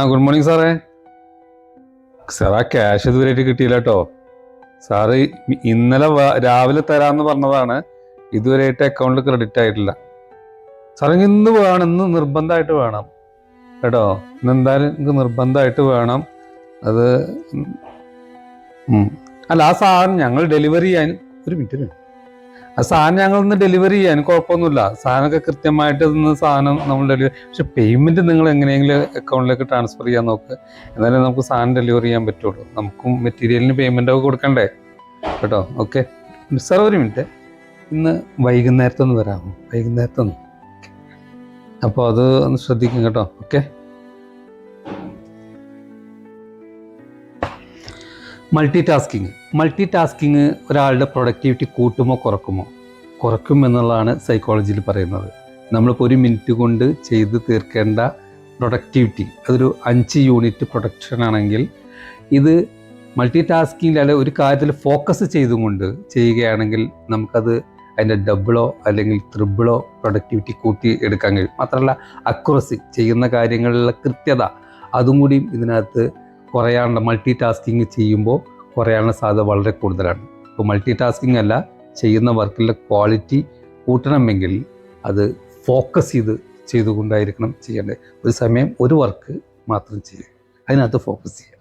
Good morning സാറേ. Sarah cash ഇതുവരെയായിട്ട് കിട്ടിയില്ല കേട്ടോ. സാറ് ഇന്നലെ രാവിലെ തരാമെന്ന് പറഞ്ഞതാണ്, ഇതുവരെയായിട്ട് അക്കൗണ്ടിൽ ക്രെഡിറ്റ് ആയിട്ടില്ല. സാറേ ഇന്ന് വേണം, ഇന്ന് നിർബന്ധമായിട്ട് വേണം കേട്ടോ. ഇന്ന് എന്തായാലും നിങ്ങൾക്ക് നിർബന്ധമായിട്ട് വേണം അത്. അല്ല, ആ സാധനം ഞങ്ങൾ ഡെലിവറി ചെയ്യാൻ ഒരു മിനിറ്റ്. ആ സാധനം ഞങ്ങൾ ഇന്ന് ഡെലിവറി ചെയ്യാൻ കുഴപ്പമൊന്നുമില്ല. സാധനമൊക്കെ കൃത്യമായിട്ട് ഇന്ന് സാധനം നമ്മൾ ഡെലിവറി, പക്ഷെ പേയ്മെന്റ് നിങ്ങൾ എങ്ങനെയെങ്കിലും അക്കൗണ്ടിലേക്ക് ട്രാൻസ്ഫർ ചെയ്യാൻ നോക്ക്. എന്നാലും നമുക്ക് സാധനം ഡെലിവറി ചെയ്യാൻ പറ്റുള്ളൂ. നമുക്കും മെറ്റീരിയലിന് പേയ്മെന്റ് ഒക്കെ കൊടുക്കണ്ടേ കേട്ടോ. ഓക്കെ സാർ, ഒരു മിനിറ്റ്. ഇന്ന് വൈകുന്നേരത്തൊന്ന് വരാമോ? വൈകുന്നേരത്തൊന്ന്. അപ്പോൾ അത് ഒന്ന് ശ്രദ്ധിക്കും കേട്ടോ. ഓക്കെ. മൾട്ടി ടാസ്കിങ് ഒരാളുടെ പ്രൊഡക്ടിവിറ്റി കൂട്ടുമോ കുറക്കുമോ? കുറക്കും എന്നുള്ളതാണ് സൈക്കോളജിയിൽ പറയുന്നത്. നമ്മളിപ്പോൾ ഒരു മിനിറ്റ് കൊണ്ട് ചെയ്ത് തീർക്കേണ്ട പ്രൊഡക്ടിവിറ്റി അതൊരു 5 യൂണിറ്റ് പ്രൊഡക്ഷൻ ആണെങ്കിൽ, ഇത് മൾട്ടി ടാസ്കിങ്ങിൽ അല്ലെ ഒരു കാര്യത്തിൽ ഫോക്കസ് ചെയ്തുകൊണ്ട് ചെയ്യുകയാണെങ്കിൽ നമുക്കത് അതിൻ്റെ ഡബിളോ അല്ലെങ്കിൽ ത്രിബിളോ പ്രൊഡക്ടിവിറ്റി കൂട്ടി എടുക്കാൻ കഴിയും. മാത്രമല്ല അക്യുറസി, ചെയ്യുന്ന കാര്യങ്ങളിലുള്ള കൃത്യത അതും കൂടിയും ഇതിനകത്ത് കുറയാനുള്ള, മൾട്ടി ടാസ്കിങ് ചെയ്യുമ്പോൾ കുറയാനുള്ള സാധ്യത വളരെ കൂടുതലാണ്. ഇപ്പോൾ മൾട്ടി ടാസ്കിങ് അല്ല, ചെയ്യുന്ന വർക്കിലെ ക്വാളിറ്റി കൂട്ടണമെങ്കിൽ അത് ഫോക്കസ് ചെയ്തുകൊണ്ടായിരിക്കണം ചെയ്യേണ്ടത്. ഒരു സമയം ഒരു വർക്ക് മാത്രം ചെയ്യുക, അതിനകത്ത് ഫോക്കസ് ചെയ്യുക.